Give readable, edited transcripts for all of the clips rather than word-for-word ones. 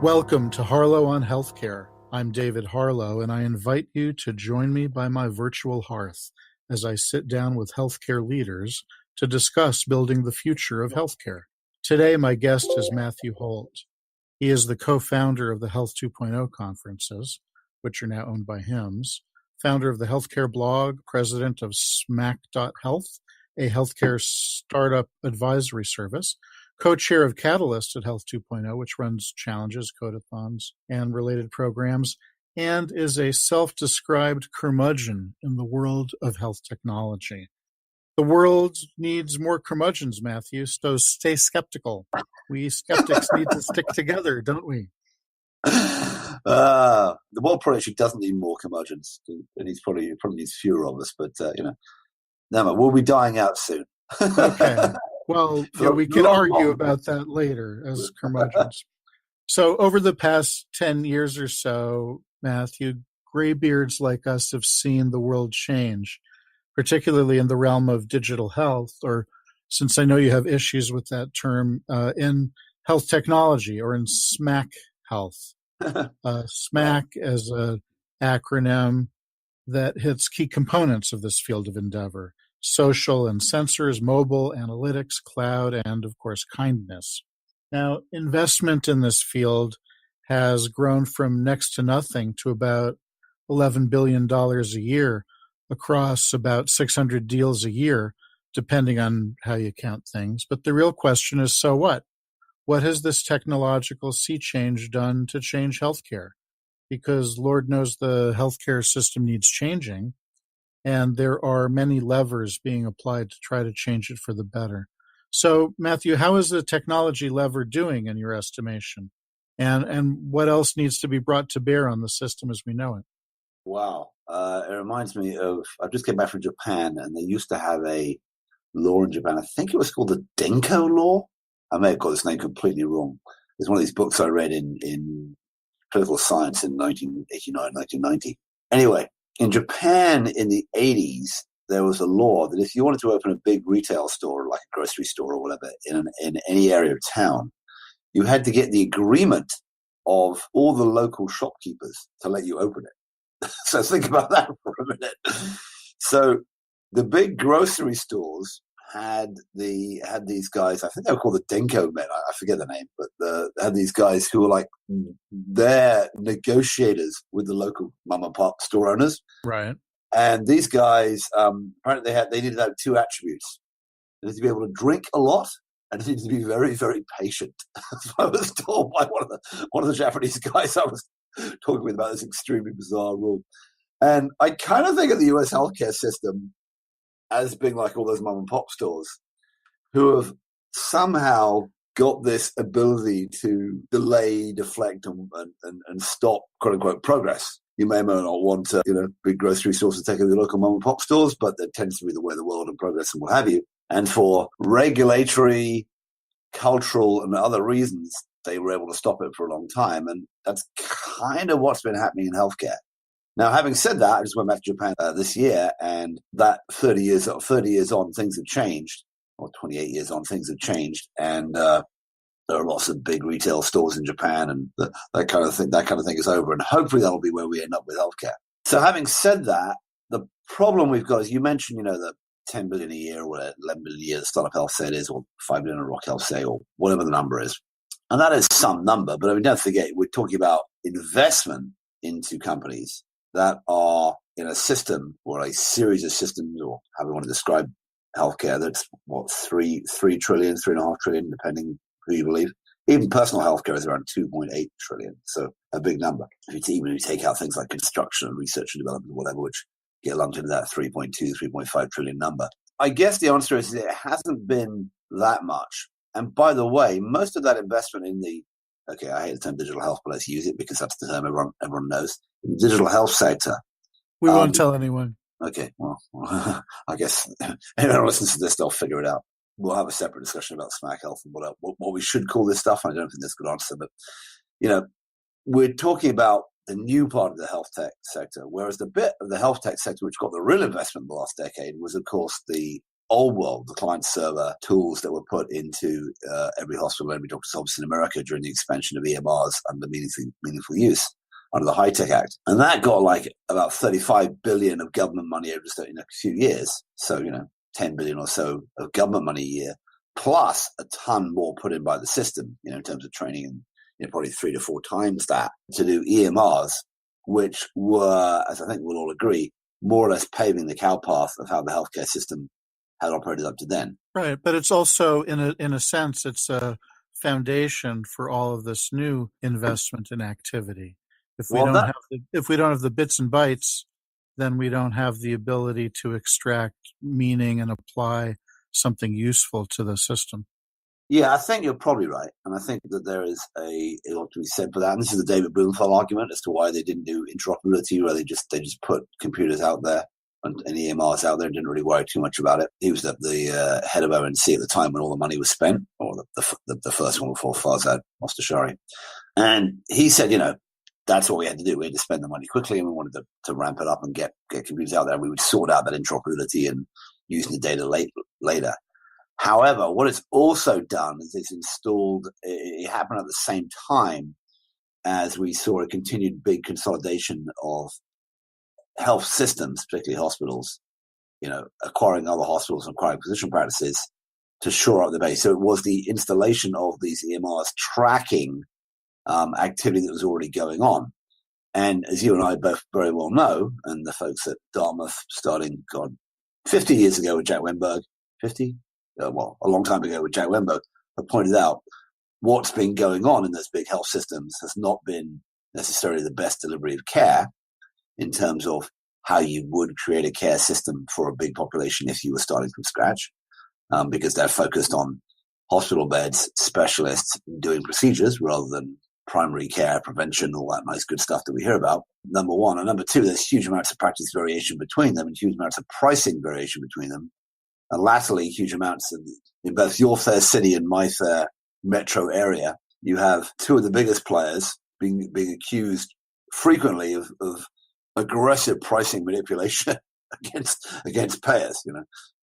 Welcome to Harlow on Healthcare. I'm David Harlow, and I invite you to join me by my virtual hearth as I sit down with healthcare leaders to discuss building the future of healthcare. Today, my guest is Matthew Holt. He is the co-founder of the Health 2.0 conferences, which are now owned by HIMSS, founder of the healthcare blog, president of SMACK.health, a healthcare startup advisory service, co-chair of Catalyst at Health 2.0, which runs challenges, codeathons, and related programs, and is a self-described curmudgeon in the world of health technology. The world needs more curmudgeons, Matthew, so stay skeptical. We skeptics need to stick together, don't we? The world probably actually doesn't need more curmudgeons. It probably needs fewer of us, but, no, we'll be dying out soon. Okay. Well, we can argue about that later as curmudgeons. So over the past 10 years or so, Matthew, graybeards like us have seen the world change, particularly in the realm of digital health, or since I know you have issues with that term, in health technology or in SMACK health. SMACK is an acronym that hits key components of this field of endeavor: social and sensors, mobile, analytics, cloud, and, of course, kindness. Now, investment in this field has grown from next to nothing to about $11 billion a year across about 600 deals a year, depending on how you count things. But the real question is, so what? What has this technological sea change done to change healthcare? Because Lord knows the healthcare system needs changing, and there are many levers being applied to try to change it for the better. So, Matthew, how is the technology lever doing in your estimation? And what else needs to be brought to bear on the system as we know it? Wow. It reminds me of, I just came back from Japan, and they used to have a law in Japan. I think it was called the Denko law. I may have got this name completely wrong. It's one of these books I read in political science in 1989, 1990. Anyway, in Japan in the 80s, there was a law that if you wanted to open a big retail store, like a grocery store or whatever, in any area of town, you had to get the agreement of all the local shopkeepers to let you open it. So think about that for a minute. So the big grocery stores had these guys, I think they were called the Denko men, I forget the name, but had these guys who were like their negotiators with the local mom and pop store owners. Right. And these guys, apparently they needed to have two attributes. They needed to be able to drink a lot, and they needed to be very, very patient. So I was told by one of the Japanese guys I was talking with about this extremely bizarre rule. And I kind of think of the US healthcare system as being like all those mom and pop stores who have somehow got this ability to delay, deflect, and stop, quote unquote, progress. You may or may not want big grocery stores to take over the local mom and pop stores, but that tends to be the way of the world and progress and what have you. And for regulatory, cultural, and other reasons, they were able to stop it for a long time. And that's kind of what's been happening in healthcare. Now, having said that, I just went back to Japan this year, and that 30 years on, things have changed, or 28 years on, things have changed, and there are lots of big retail stores in Japan, and that kind of thing is over, and hopefully that'll be where we end up with healthcare. So, having said that, the problem we've got is, you mentioned, the 10 billion a year, or 11 billion a year that Startup Health say it is, or 5 billion Rock Health say, or whatever the number is, and that is some number. But I mean, don't forget, we're talking about investment into companies that are in a system or a series of systems, or how we want to describe healthcare, that's $3 trillion, $3.5 trillion, depending who you believe. Even personal healthcare is around 2.8 trillion, so a big number. Even if you take out things like construction and research and development or whatever, which get lumped into that 3.2, 3.5 trillion number. I guess the answer is it hasn't been that much. And by the way, most of that investment in I hate the term digital health, but let's use it because that's the term everyone knows. The digital health sector. We won't tell anyone. Okay, well, I guess anyone who listens to this, they'll figure it out. We'll have a separate discussion about SMACK Health and what we should call this stuff. I don't think that's a good answer, but, we're talking about the new part of the health tech sector, whereas the bit of the health tech sector which got the real investment in the last decade was, of course, the old world, the client server tools that were put into every hospital, every doctor's office in America during the expansion of EMRs under meaningful use under the High-Tech Act. And that got like about 35 billion of government money over just in a few years. So, 10 billion or so of government money a year, plus a ton more put in by the system, in terms of training, and probably 3 to 4 times that to do EMRs, which were, as I think we'll all agree, more or less paving the cow path of how the healthcare system had operated up to then. Right, but it's also, in a sense, it's a foundation for all of this new investment and activity. If we don't have the bits and bytes, then we don't have the ability to extract meaning and apply something useful to the system. Yeah, I think you're probably right. And I think that there is a lot to be said for that. And this is the David Blumenthal argument as to why they didn't do interoperability, where they just put computers out there and EMRs out there and didn't really worry too much about it. He was the head of ONC at the time when all the money was spent, or the first one before Farzad Mostashari. And he said, that's what we had to do. We had to spend the money quickly, and we wanted to ramp it up and get computers out there. We would sort out that interoperability and using the data later. However, what it's also done is it's installed, it happened at the same time as we saw a continued big consolidation of health systems, particularly hospitals, acquiring other hospitals and acquiring physician practices to shore up the base. So it was the installation of these EMRs tracking activity that was already going on. And as you and I both very well know, and the folks at Dartmouth starting, 50 years ago with Jack Wenberg, 50? A long time ago with Jack Wenberg, have pointed out what's been going on in those big health systems has not been necessarily the best delivery of care in terms of how you would create a care system for a big population if you were starting from scratch, because they're focused on hospital beds, specialists doing procedures rather than primary care, prevention, all that nice good stuff that we hear about, number one. And number two, there's huge amounts of practice variation between them and huge amounts of pricing variation between them. And latterly, huge amounts in both your fair city and my fair metro area, you have two of the biggest players being accused frequently of aggressive pricing manipulation against payers,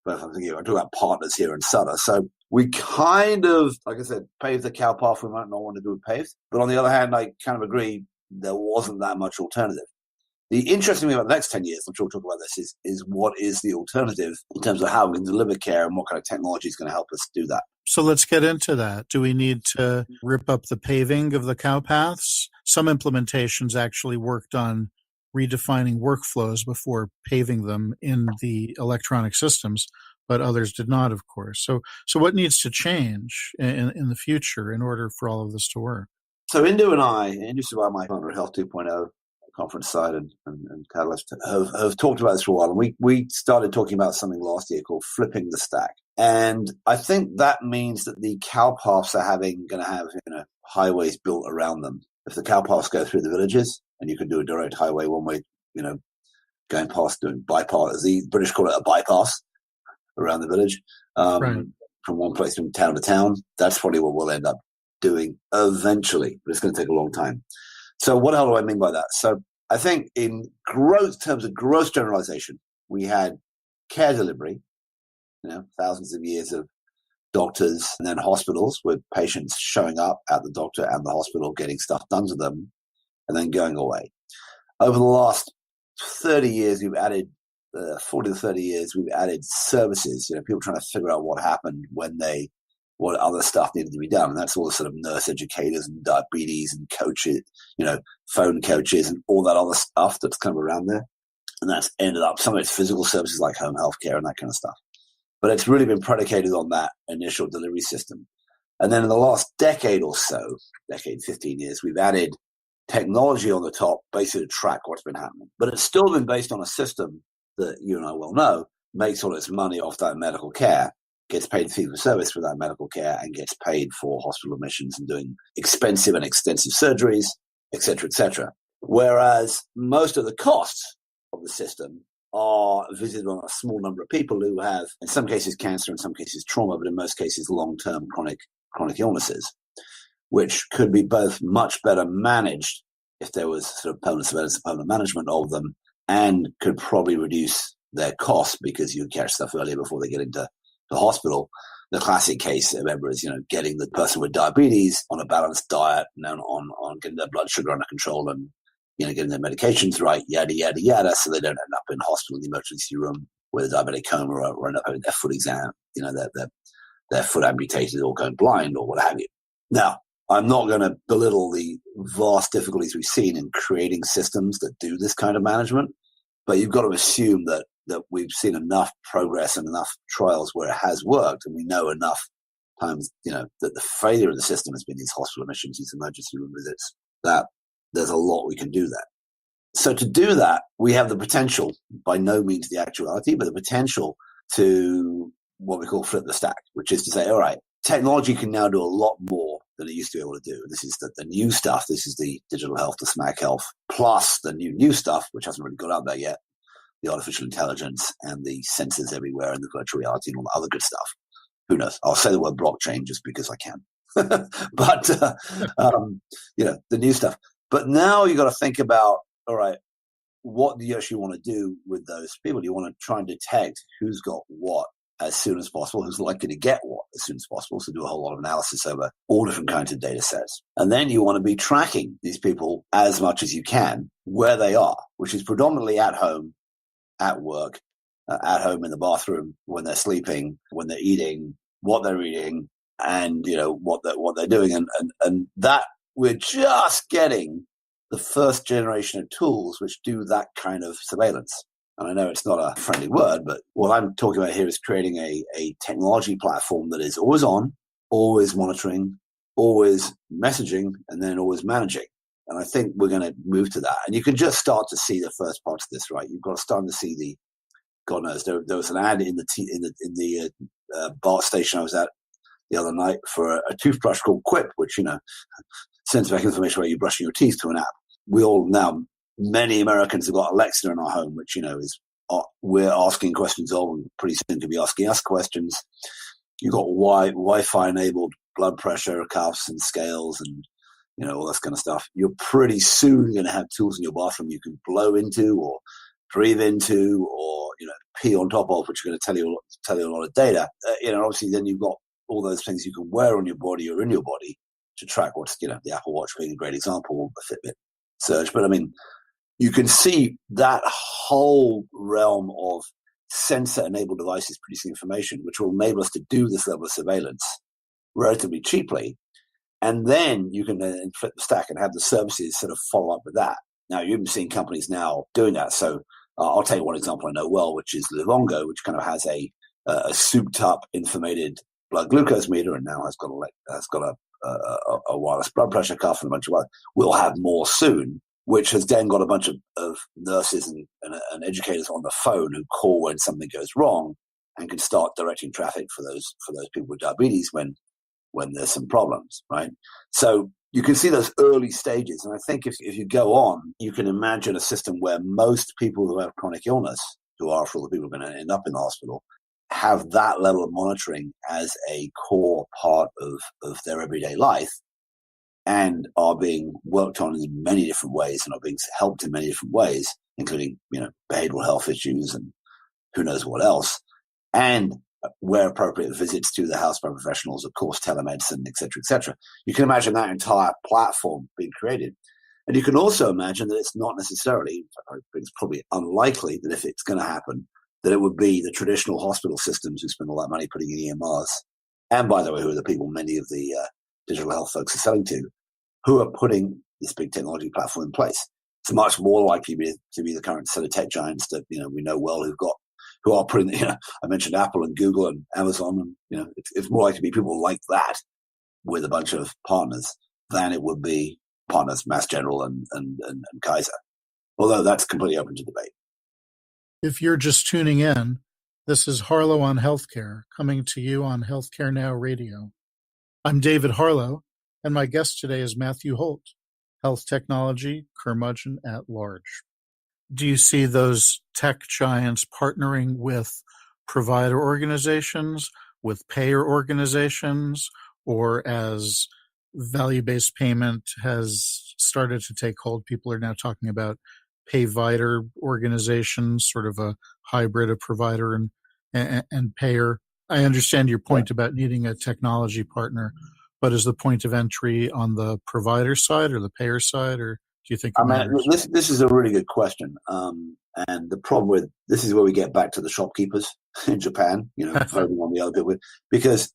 But I'm talking about partners here in Sutter. So we kind of, like I said, paved the cow path we might not want to do it paved. But on the other hand, I kind of agree there wasn't that much alternative. The interesting thing about the next 10 years, I'm sure we'll talk about this, is what is the alternative in terms of how we can deliver care and what kind of technology is going to help us do that. So let's get into that. Do we need to rip up the paving of the cow paths? Some implementations actually worked on redefining workflows before paving them in the electronic systems, but others did not, of course. So what needs to change in the future in order for all of this to work? So Indu Subaiya, my partner at Health 2.0, conference side and Catalyst, have talked about this for a while. And we started talking about something last year called flipping the stack. And I think that means that the cow paths are going to have highways built around them. If the cow paths go through the villages, and you can do a direct highway one way, going past, doing bypass, as the British call it, a bypass around the village, right, from one place from town to town, that's probably what we'll end up doing eventually, but it's going to take a long time. So what the hell do I mean by that? So I think in terms of gross generalization, we had care delivery, thousands of years of doctors and then hospitals with patients showing up at the doctor and the hospital, getting stuff done to them and then going away. Over the last 30 years, we've added 40 to 30 years, we've added services, people trying to figure out what happened what other stuff needed to be done. And that's all the sort of nurse educators and diabetes and coaches, phone coaches and all that other stuff that's kind of around there. And that's ended up, some of it's physical services like home healthcare and that kind of stuff. But it's really been predicated on that initial delivery system. And then in the last decade or so, 15 years, we've added technology on the top, basically to track what's been happening. But it's still been based on a system that you and I well know makes all its money off that medical care, gets paid fee for service for that medical care, and gets paid for hospital admissions and doing expensive and extensive surgeries, et cetera, et cetera. Whereas most of the costs of the system are visited on a small number of people who have, in some cases, cancer, in some cases, trauma, but in most cases, long-term chronic illnesses, which could be both much better managed if there was sort of permanent surveillance and permanent management of them, and could probably reduce their costs because you catch stuff earlier before they get into the hospital. The classic case, remember, is, getting the person with diabetes on a balanced diet and on getting their blood sugar under control and, getting their medications right, yada, yada, yada, so they don't end up in hospital in the emergency room with a diabetic coma or end up having their foot exam, their foot amputated or going blind or what have you. Now, I'm not going to belittle the vast difficulties we've seen in creating systems that do this kind of management, but you've got to assume that we've seen enough progress and enough trials where it has worked, and we know enough times, that the failure of the system has been these hospital admissions, these emergency room visits, that there's a lot we can do there. So to do that, we have the potential, by no means the actuality, but the potential to what we call flip the stack, which is to say, all right, technology can now do a lot more than it used to be able to do. This is the new stuff. This is the digital health, the SMACK health, plus the new stuff, which hasn't really got out there yet, the artificial intelligence and the sensors everywhere and the virtual reality and all the other good stuff. Who knows? I'll say the word blockchain just because I can. But, the new stuff. But now you got to think about, all right, what do you actually want to do with those people? You want to try and detect who's got what as soon as possible, who's likely to get what as soon as possible. So do a whole lot of analysis over all different kinds of data sets. And then you want to be tracking these people as much as you can where they are, which is predominantly at home, at work, at home in the bathroom, when they're sleeping, when they're eating, what they're eating, and what they're doing. And that we're just getting the first generation of tools which do that kind of surveillance. And I know it's not a friendly word, but what I'm talking about here is creating a technology platform that is always on, always monitoring, always messaging, and then always managing. And I think we're going to move to that. And you can just start to see the first parts of this, right? You've got to start to see God knows, there was an ad in the BART station I was at the other night for a toothbrush called Quip, which, sends back information about you brushing your teeth to an app. We all now, many Americans have got Alexa in our home, which, we're asking questions of, and pretty soon to be asking us questions. You've got Wi-Fi enabled blood pressure cuffs and scales and, all this kind of stuff. You're pretty soon going to have tools in your bathroom you can blow into or breathe into or, pee on top of, which are going to tell you a lot of data. Obviously then you've got all those things you can wear on your body or in your body to track what's, the Apple Watch being a great example, the Fitbit Surge. But you can see that whole realm of sensor-enabled devices producing information, which will enable us to do this level of surveillance relatively cheaply. And then you can then flip the stack and have the services sort of follow up with that. Now, you've been seeing companies now doing that. So I'll take one example I know well, which is Livongo, which kind of has a souped-up, informated blood glucose meter, and now has got a wireless blood pressure cuff and a bunch of other. We'll have more soon, which has then got a bunch of nurses and educators on the phone who call when something goes wrong and can start directing traffic for those people with diabetes when there's some problems, right? So you can see those early stages. And I think if you go on, you can imagine a system where most people who have chronic illness, who are for all the people who are going to end up in the hospital, have that level of monitoring as a core part of their everyday life and are being worked on in many different ways and are being helped in many different ways, including, behavioral health issues and who knows what else. And where appropriate, visits to the house by professionals, of course, telemedicine, et cetera, et cetera. You can imagine that entire platform being created. And you can also imagine that it's not necessarily, it's probably unlikely that if it's going to happen, that it would be the traditional hospital systems who spend all that money putting in EMRs. And by the way, who are the people many of the digital health folks are selling to, who are putting this big technology platform in place. It's much more likely to be the current set of tech giants that, we know well who are putting, I mentioned Apple and Google and Amazon, and, it's more likely to be people like that with a bunch of partners than it would be partners, Mass General and Kaiser. Although that's completely open to debate. If you're just tuning in, this is Harlow on Healthcare, coming to you on Healthcare Now Radio. I'm David Harlow, and my guest today is Matthew Holt, Health Technology Curmudgeon at Large. Do you see those tech giants partnering with provider organizations, with payer organizations, or as value-based payment has started to take hold, people are now talking about payvider organizations, sort of a hybrid of provider and payer. I understand your point about needing a technology partner, but is the point of entry on the provider side or the payer side, or do you think it matters? This is a really good question. And the problem with this is where we get back to the shopkeepers in Japan, voting on the other people, because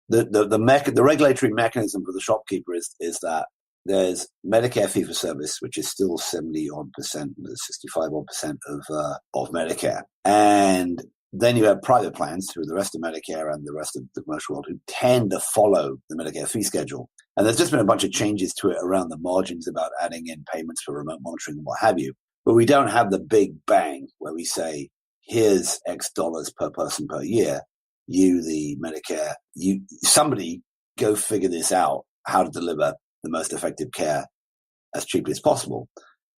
the regulatory mechanism for the shopkeeper is that there's Medicare fee for service, which is still 70-odd percent, 65-odd percent of Medicare, and then you have private plans through the rest of Medicare and the rest of the commercial world who tend to follow the Medicare fee schedule. And there's just been a bunch of changes to it around the margins about adding in payments for remote monitoring and what have you. But we don't have the big bang where we say, here's X dollars per person per year. You, the Medicare, somebody go figure this out, how to deliver the most effective care as cheaply as possible,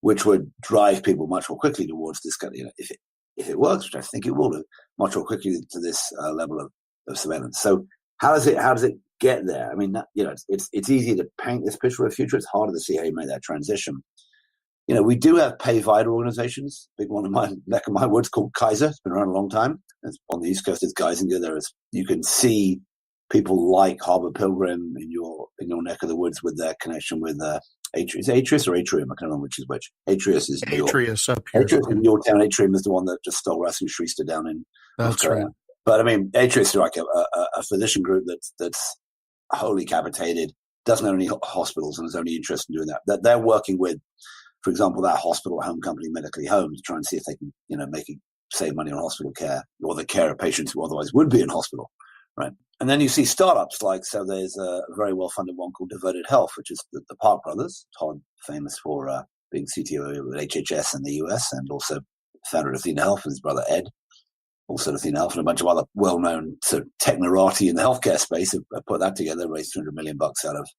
which would drive people much more quickly towards this kind of, if it works, which I think it will do, much more quickly to this level of surveillance. So how does it get there? I mean, it's easy to paint this picture of the future. It's harder to see how you make that transition. We do have pay-vider organizations. Big one of my neck of my woods called Kaiser. It's been around a long time. It's on the East Coast, it's Geisinger. You can see people like Harbour Pilgrim in your neck of the woods with their connection with Atrius. Atrius or Atrium? I can't remember which is which. Atrius is New York. Atrius up here. Atrius in Yorktown. Atrium is the one that just stole Rasmus Schuster down in North Carolina. Right. But I mean, Atrius is like a physician group that's wholly capitated, doesn't own any hospitals, and is only interested in doing that. They're working with, for example, that hospital home company, Medically Home, to try and see if they can, save money on hospital care or the care of patients who otherwise would be in hospital, right? And then you see startups so there's a very well-funded one called Devoted Health, which is the Park brothers, Todd famous for being CTO with HHS in the US, and also founder of Athena Health, and his brother Ed, also Athena Health, and a bunch of other well-known sort of technorati in the healthcare space have put that together, raised $200 million out of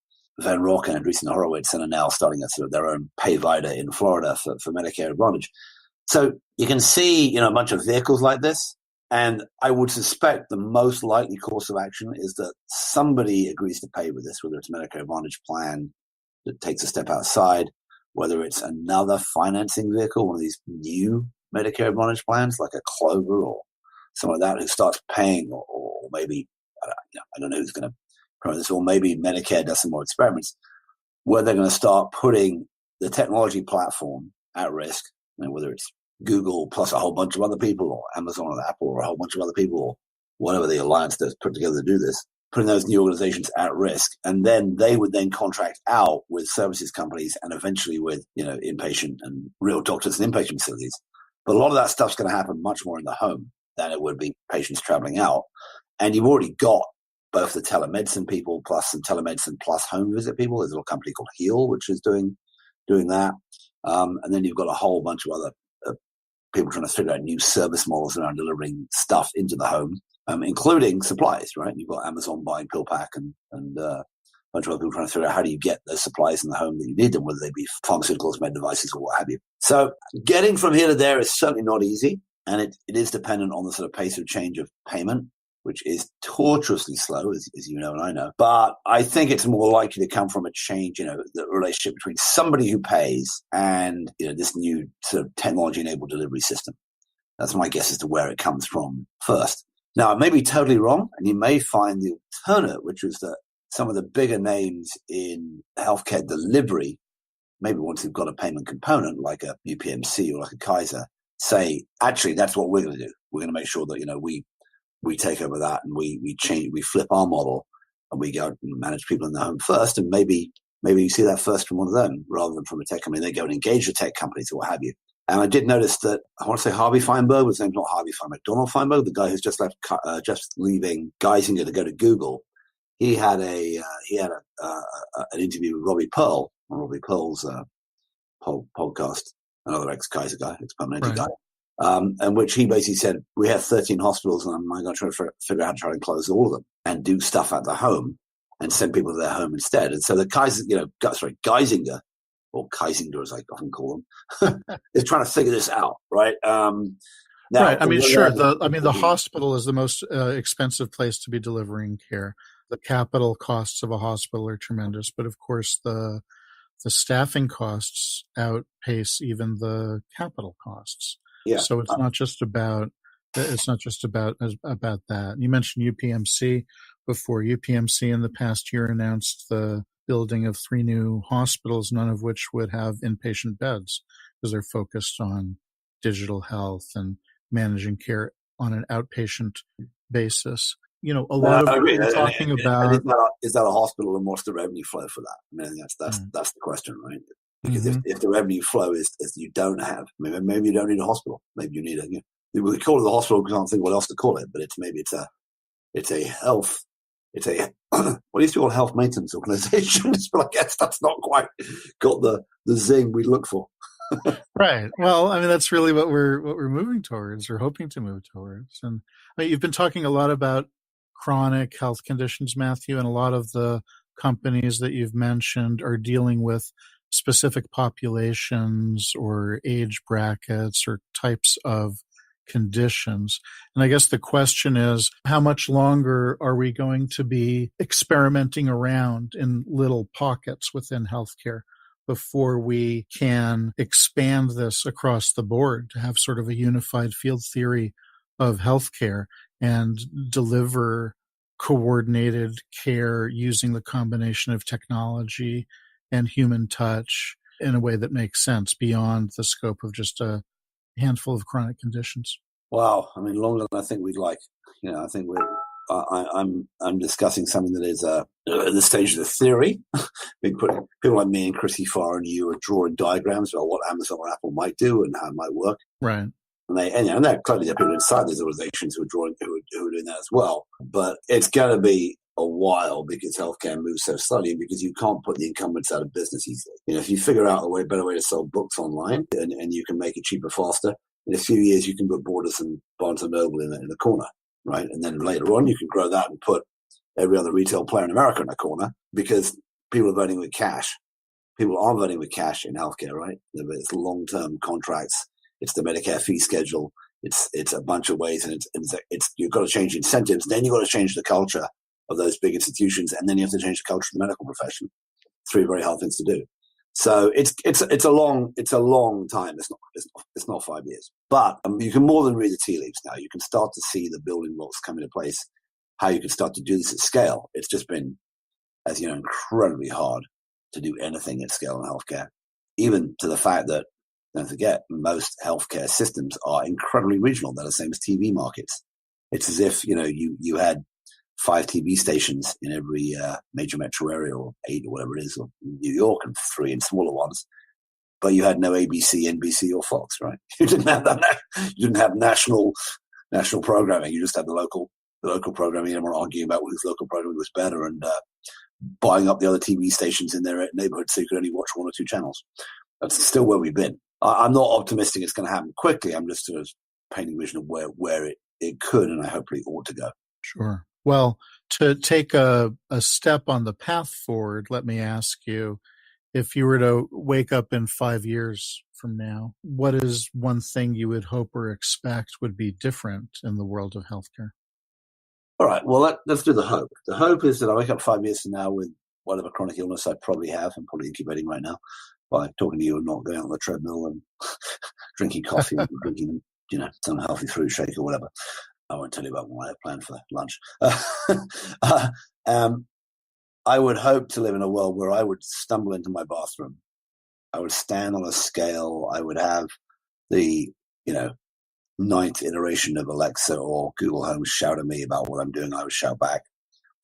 Van Rock and Andreessen Horowitz, and are now starting a sort of their own payvider in Florida for Medicare Advantage. So you can see, a bunch of vehicles like this. And I would suspect the most likely course of action is that somebody agrees to pay with this, whether it's a Medicare Advantage plan that takes a step outside, whether it's another financing vehicle, one of these new Medicare Advantage plans like a Clover or something like that, who starts paying, or maybe, I don't know who's going to promote this, or maybe Medicare does some more experiments where they're going to start putting the technology platform at risk, whether it's Google plus a whole bunch of other people, or Amazon or Apple or a whole bunch of other people, or whatever the alliance that's put together to do this, putting those new organizations at risk. And then they would then contract out with services companies and eventually with, inpatient and real doctors and inpatient facilities. But a lot of that stuff's going to happen much more in the home than it would be patients traveling out. And you've already got both the telemedicine people plus some telemedicine plus home visit people. There's a little company called Heal, which is doing that. And then you've got a whole bunch of other people trying to figure out new service models around delivering stuff into the home, including supplies, right? You've got Amazon buying PillPack and a bunch of other people trying to figure out how do you get those supplies in the home that you need them, whether they be pharmaceuticals, med devices, or what have you. So getting from here to there is certainly not easy, and it is dependent on the sort of pace of change of payment, which is tortuously slow, as you know and I know. But I think it's more likely to come from a change, the relationship between somebody who pays and, this new sort of technology-enabled delivery system. That's my guess as to where it comes from first. Now, it may be totally wrong, and you may find the alternate, which is that some of the bigger names in healthcare delivery, maybe once they've got a payment component like a UPMC or like a Kaiser, say, actually, that's what we're going to do. We're going to make sure that, we take over that, and we change, we flip our model, and we go and manage people in the home first. And maybe you see that first from one of them rather than from a tech company. They go and engage the tech companies or what have you. And I did notice that, I want to say Harvey Feinberg, but his name's not Harvey Feinberg, Donald Feinberg, the guy who's just leaving Geisinger to go to Google. He had an interview with Robbie Pearl on Robbie Pearl's podcast, another ex-Kaiser guy, ex-Permanente guy. In which he basically said, we have 13 hospitals, and I'm going to try to figure out how to try and close all of them and do stuff at the home and send people to their home instead. And so the Geisinger, or Kaisinger as I often call them, is trying to figure this out, right? Now, right. I mean, sure. The hospital is the most expensive place to be delivering care. The capital costs of a hospital are tremendous, but of course the the staffing costs outpace even the capital costs. Yeah. So it's not just about that. You mentioned UPMC before. UPMC in the past year announced the building of 3 new hospitals, none of which would have inpatient beds because they're focused on digital health and managing care on an outpatient basis. A lot of what we're talking about. Is that a hospital, and what's the revenue flow for that? I mean, that's the question, right? Because if the revenue flow is you don't have, maybe you don't need a hospital. Maybe you need we call it the hospital because I can't think what else to call it, but it's a health, what used to call health maintenance organization. But I guess that's not quite got the zing we look for. Right. Well, that's really what we're moving towards, or hoping to move towards. And you've been talking a lot about chronic health conditions, Matthew, and a lot of the companies that you've mentioned are dealing with specific populations or age brackets or types of conditions. And I guess the question is, how much longer are we going to be experimenting around in little pockets within healthcare before we can expand this across the board to have sort of a unified field theory of healthcare and deliver coordinated care using the combination of technology and human touch in a way that makes sense beyond the scope of just a handful of chronic conditions? Wow, longer than I think we'd like. I think I'm discussing something that is at the stage of the theory. People like me and Chrissy Farr and you are drawing diagrams about what Amazon or Apple might do and how it might work. Right. And there clearly there are people inside these organizations who are doing that as well. But it's going to be a while because healthcare moves so slowly, because you can't put the incumbents out of business easily. If you figure out a better way to sell books online and you can make it cheaper, faster, in a few years you can put Borders and Barnes and Noble in the corner, right? And then later on you can grow that and put every other retail player in America in a corner, because people are voting with cash. People are voting with cash in healthcare, right? It's long-term contracts. It's the Medicare fee schedule. It's a bunch of ways, and it's you've got to change incentives. Then you've got to change the culture of those big institutions, and then you have to change the culture of the medical profession. 3 very hard things to do. So it's a long time. It's not 5 years, but you can more than read the tea leaves now. You can start to see the building blocks come into place. How you can start to do this at scale. It's just been, as you know, incredibly hard to do anything at scale in healthcare, even to the fact that, don't forget, most healthcare systems are incredibly regional. They're the same as TV markets. It's as if, you had 5 TV stations in every major metro area, or 8 or whatever it is, or New York, and 3 in smaller ones. But you had no ABC, NBC, or Fox, right? You didn't have that. You didn't have national programming. You just had the local programming, and we're arguing about whose local programming was better, and buying up the other TV stations in their neighborhood so you could only watch 1 or 2 channels. That's still where we've been. I'm not optimistic it's going to happen quickly. I'm just sort of painting a vision of where it could, and I hopefully ought to go. Sure. Well, to take a step on the path forward, let me ask you, if you were to wake up in 5 years from now, what is one thing you would hope or expect would be different in the world of healthcare? All right. Well, let's do the hope. The hope is that I wake up 5 years from now with whatever chronic illness I probably have. I'm probably incubating right now by talking to you and not going out on the treadmill and drinking coffee and drinking, some healthy fruit shake or whatever. I won't tell you about what I have planned for lunch. I would hope to live in a world where I would stumble into my bathroom. I would stand on a scale. I would have the, 9th iteration of Alexa or Google Home shout at me about what I'm doing. I would shout back.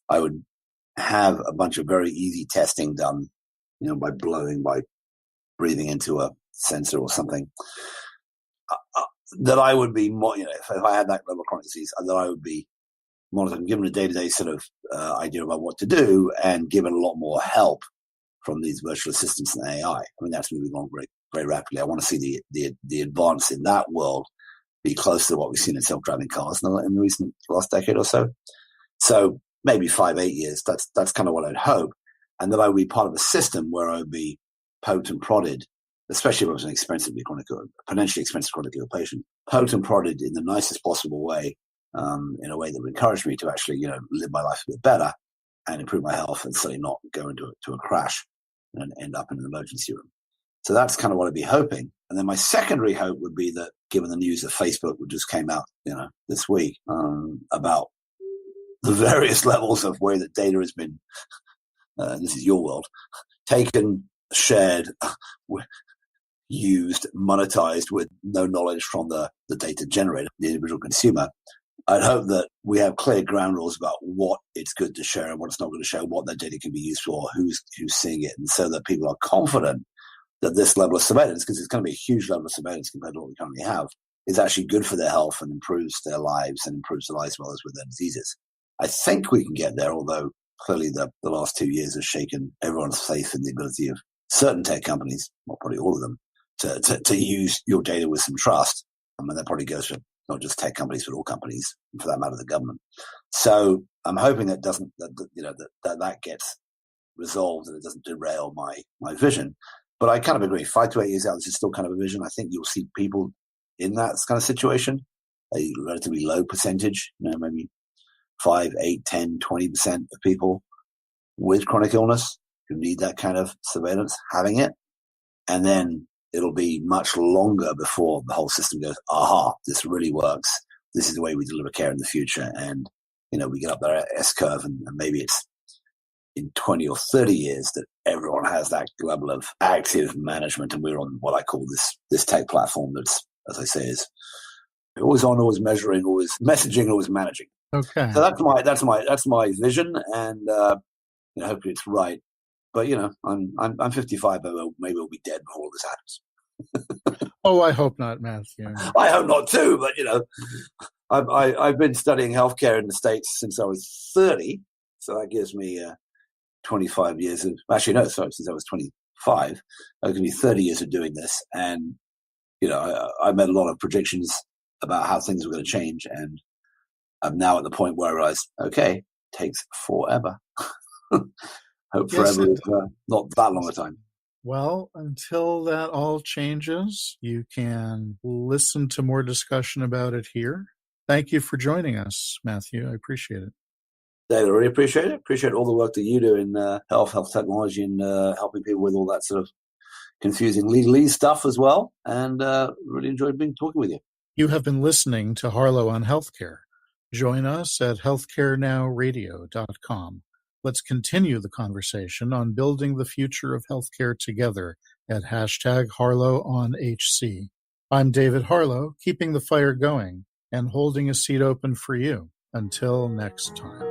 I would have a bunch of very easy testing done, by breathing into a sensor or something. That I would be more, if I had that level of chronic disease, that I would be monitored, given a day-to-day sort of idea about what to do, and given a lot more help from these virtual assistants and AI. That's moving on very, very rapidly. I want to see the advance in that world be close to what we've seen in self-driving cars in the last decade or so. So maybe 5-8 years. That's kind of what I'd hope, and that I would be part of a system where I would be poked and prodded, especially if I was an potentially expensive chronic ill patient, poked and prodded in the nicest possible way, in a way that would encourage me to actually, live my life a bit better and improve my health, and certainly not go into a crash. and end up in an emergency room. So that's kind of what I'd be hoping. And then my secondary hope would be that, given the news of Facebook, which just came out, this week, about the various levels of where the data has been, this is your world, taken, shared, used, monetized with no knowledge from the data generator, the individual consumer. I'd hope that we have clear ground rules about what it's good to share and what it's not going to share, what that data can be used for, who's seeing it, and so that people are confident that this level of surveillance, because it's going to be a huge level of surveillance compared to what we currently have, is actually good for their health and improves their lives and improves the lives of others with their diseases. I think we can get there, although clearly the last 2 years has shaken everyone's faith in the ability of certain tech companies, well, probably all of them, to use your data with some trust. And that probably goes for not just tech companies, but all companies, and for that matter, the government. So I'm hoping that that gets resolved and it doesn't derail my vision. But I kind of agree. 5 to 8 years out, this is still kind of a vision. I think you'll see people in that kind of situation, a relatively low percentage, maybe 5, 8, 10, 20% of people with chronic illness who need that kind of surveillance having it. And then it'll be much longer before the whole system goes, aha, this really works. This is the way we deliver care in the future. And, we get up there S-curve and maybe it's in 20 or 30 years that everyone has that level of active management. And we're on what I call this tech platform that's, as I say, is always on, always measuring, always messaging, always managing. Okay. So that's my vision. And, hopefully it's right. But, I'm 55, but maybe we'll be dead before all this happens. Oh, I hope not, Matthew. I hope not too, but, I've been studying healthcare in the States since I was 30. So that gives me 25 years of, since I was 25. That gives me 30 years of doing this. And, I made a lot of predictions about how things were going to change. And I'm now at the point where I realize, okay, takes forever. Hope forever is not that long a time. Well, until that all changes, you can listen to more discussion about it here. Thank you for joining us, Matthew. I appreciate it. David, I really appreciate it. Appreciate all the work that you do in health technology, and helping people with all that sort of confusing legalese stuff as well. And really enjoyed talking with you. You have been listening to Harlow on Healthcare. Join us at healthcarenowradio.com. Let's continue the conversation on building the future of healthcare together at #HarlowOnHC. I'm David Harlow, keeping the fire going and holding a seat open for you. Until next time.